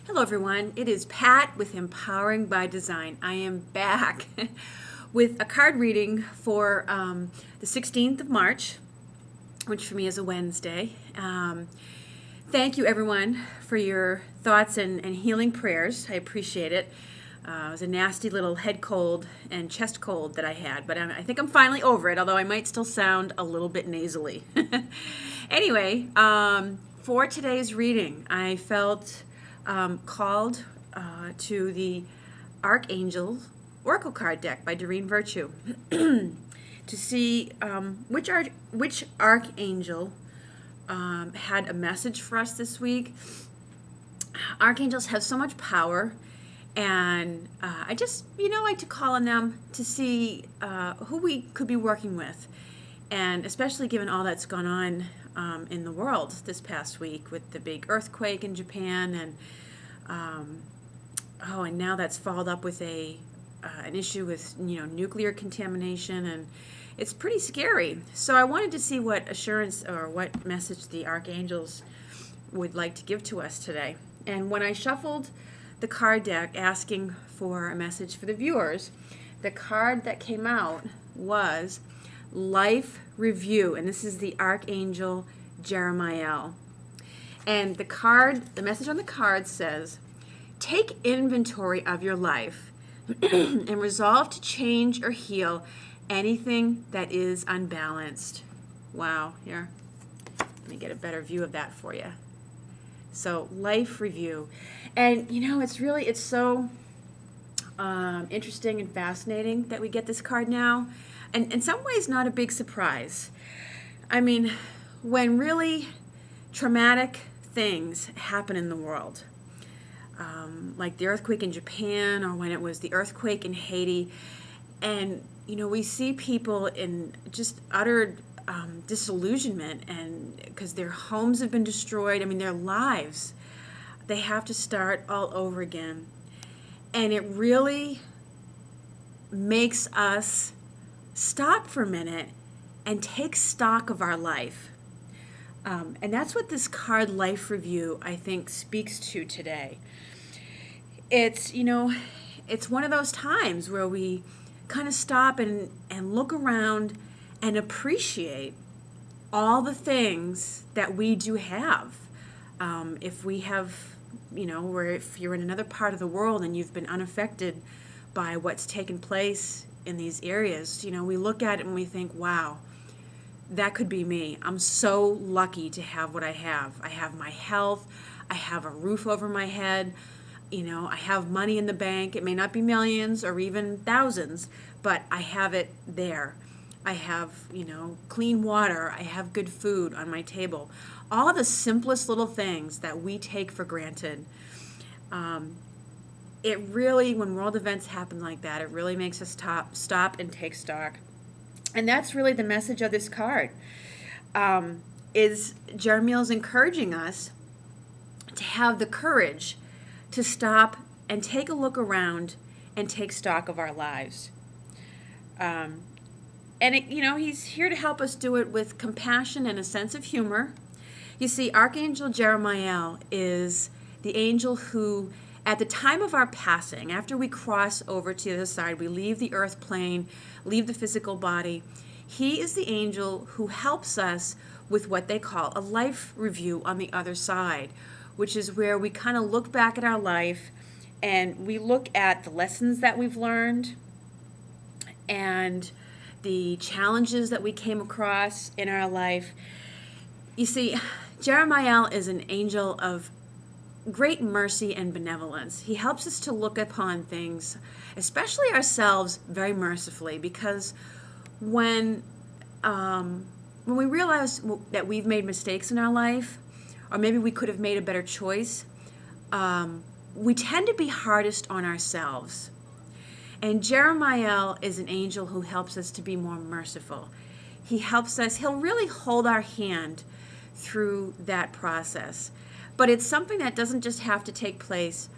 Hello everyone, it is Pat with Empowering by Design. I am back with a card reading for the 16th of March, which for me is a Wednesday. Thank you everyone for your thoughts and healing prayers. I appreciate it. It was a nasty little head cold and chest cold that I had, but I think I'm finally over it, although I might still sound a little bit nasally. Anyway, for today's reading, I felt called to the Archangels Oracle card deck by Doreen Virtue to see which Archangel had a message for us this week. Archangels have so much power, and I just, like to call on them to see who we could be working with, and especially given all that's gone on in the world this past week with the big earthquake in Japan, and and now that's followed up with an issue with nuclear contamination, and it's pretty scary. So I wanted to see what assurance or what message the Archangels would like to give to us today. And when I shuffled the card deck asking for a message for the viewers, the card that came out was Life Review, and this is the Archangel Jeremiel. And the message on the card says, take inventory of your life and resolve to change or heal anything that is unbalanced. Wow, here, let me get a better view of that for you. So, life review. And, it's so interesting and fascinating that we get this card now. And in some ways, not a big surprise. I mean, when really traumatic things happen in the world, like the earthquake in Japan, or when it was the earthquake in Haiti, and we see people in just utter disillusionment, and because their homes have been destroyed, their lives, they have to start all over again. And it really makes us stop for a minute and take stock of our life. And that's what this card Life Review, I think, speaks to today. It's, it's one of those times where we kind of stop and look around and appreciate all the things that we do have. If we have, or if you're in another part of the world and you've been unaffected by what's taken place in these areas, we look at it and we think, wow, that could be me. I'm so lucky to have what I have. I have my health. I have a roof over my head. I have money in the bank. It may not be millions or even thousands, but I have it there. I have, clean water. I have good food on my table. All the simplest little things that we take for granted. It really, when world events happen like that, it really makes us stop and take stock. And that's really the message of this card. Is Jeremiel's encouraging us to have the courage to stop and take a look around and take stock of our lives. He's here to help us do it with compassion and a sense of humor. You see, Archangel Jeremiel is the angel who, at the time of our passing, after we cross over to the other side, we leave the earth plane, leave the physical body, he is the angel who helps us with what they call a life review on the other side, which is where we kind of look back at our life and we look at the lessons that we've learned and the challenges that we came across in our life. You see, Jeremiel is an angel of great mercy and benevolence. He helps us to look upon things, especially ourselves, very mercifully, because when we realize that we've made mistakes in our life, or maybe we could have made a better choice, we tend to be hardest on ourselves. And Jeremiel is an angel who helps us to be more merciful. He helps us, he'll really hold our hand through that process. But it's something that doesn't just have to take place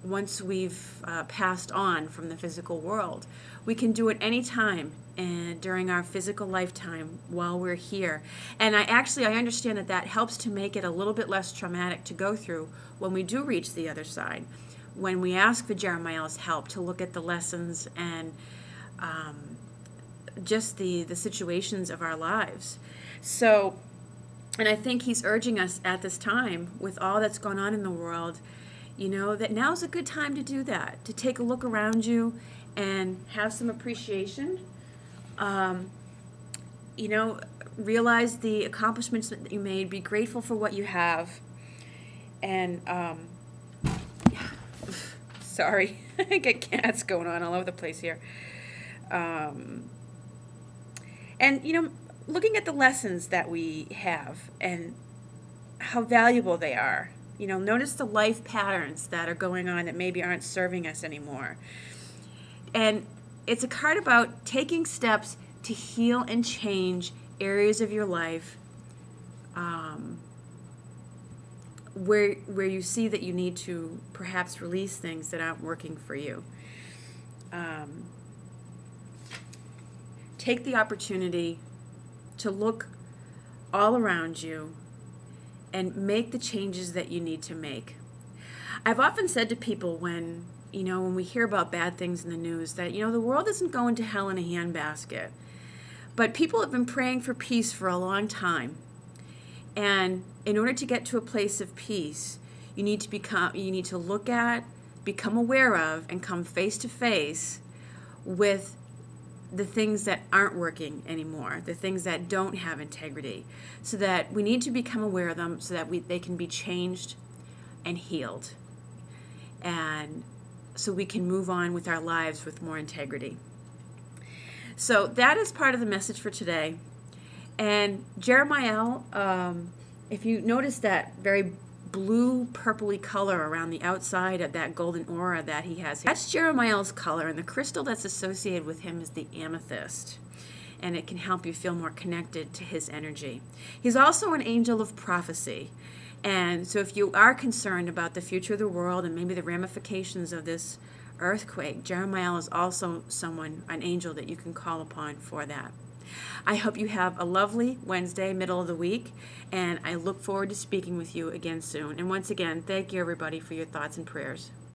once we've passed on from the physical world. We can do it anytime and during our physical lifetime while we're here. And I understand that helps to make it a little bit less traumatic to go through when we do reach the other side. When we ask for Jeremiel's help to look at the lessons and just the situations of our lives. So, and I think he's urging us at this time, with all that's going on in the world, that now's a good time to do that, to take a look around you and have some appreciation. Realize the accomplishments that you made, be grateful for what you have. And, sorry, I get cats going on all over the place here. And, looking at the lessons that we have and how valuable they are. Notice the life patterns that are going on that maybe aren't serving us anymore. And it's a card about taking steps to heal and change areas of your life where you see that you need to perhaps release things that aren't working for you. Take the opportunity to look all around you and make the changes that you need to make. I've often said to people when we hear about bad things in the news that, the world isn't going to hell in a handbasket. But people have been praying for peace for a long time. And in order to get to a place of peace, you need to look at, become aware of, and come face to face with the things that aren't working anymore, the things that don't have integrity, so that we need to become aware of them so that they can be changed and healed. And so we can move on with our lives with more integrity. So that is part of the message for today. And Jeremiel, if you notice that very blue purpley color around the outside of that golden aura that he has, that's Jeremiel's color, and the crystal that's associated with him is the amethyst, and it can help you feel more connected to his energy. He's also an angel of prophecy, and so if you are concerned about the future of the world and maybe the ramifications of this earthquake, Jeremiel is also an angel that you can call upon for that. I hope you have a lovely Wednesday, middle of the week, and I look forward to speaking with you again soon. And once again, thank you everybody for your thoughts and prayers.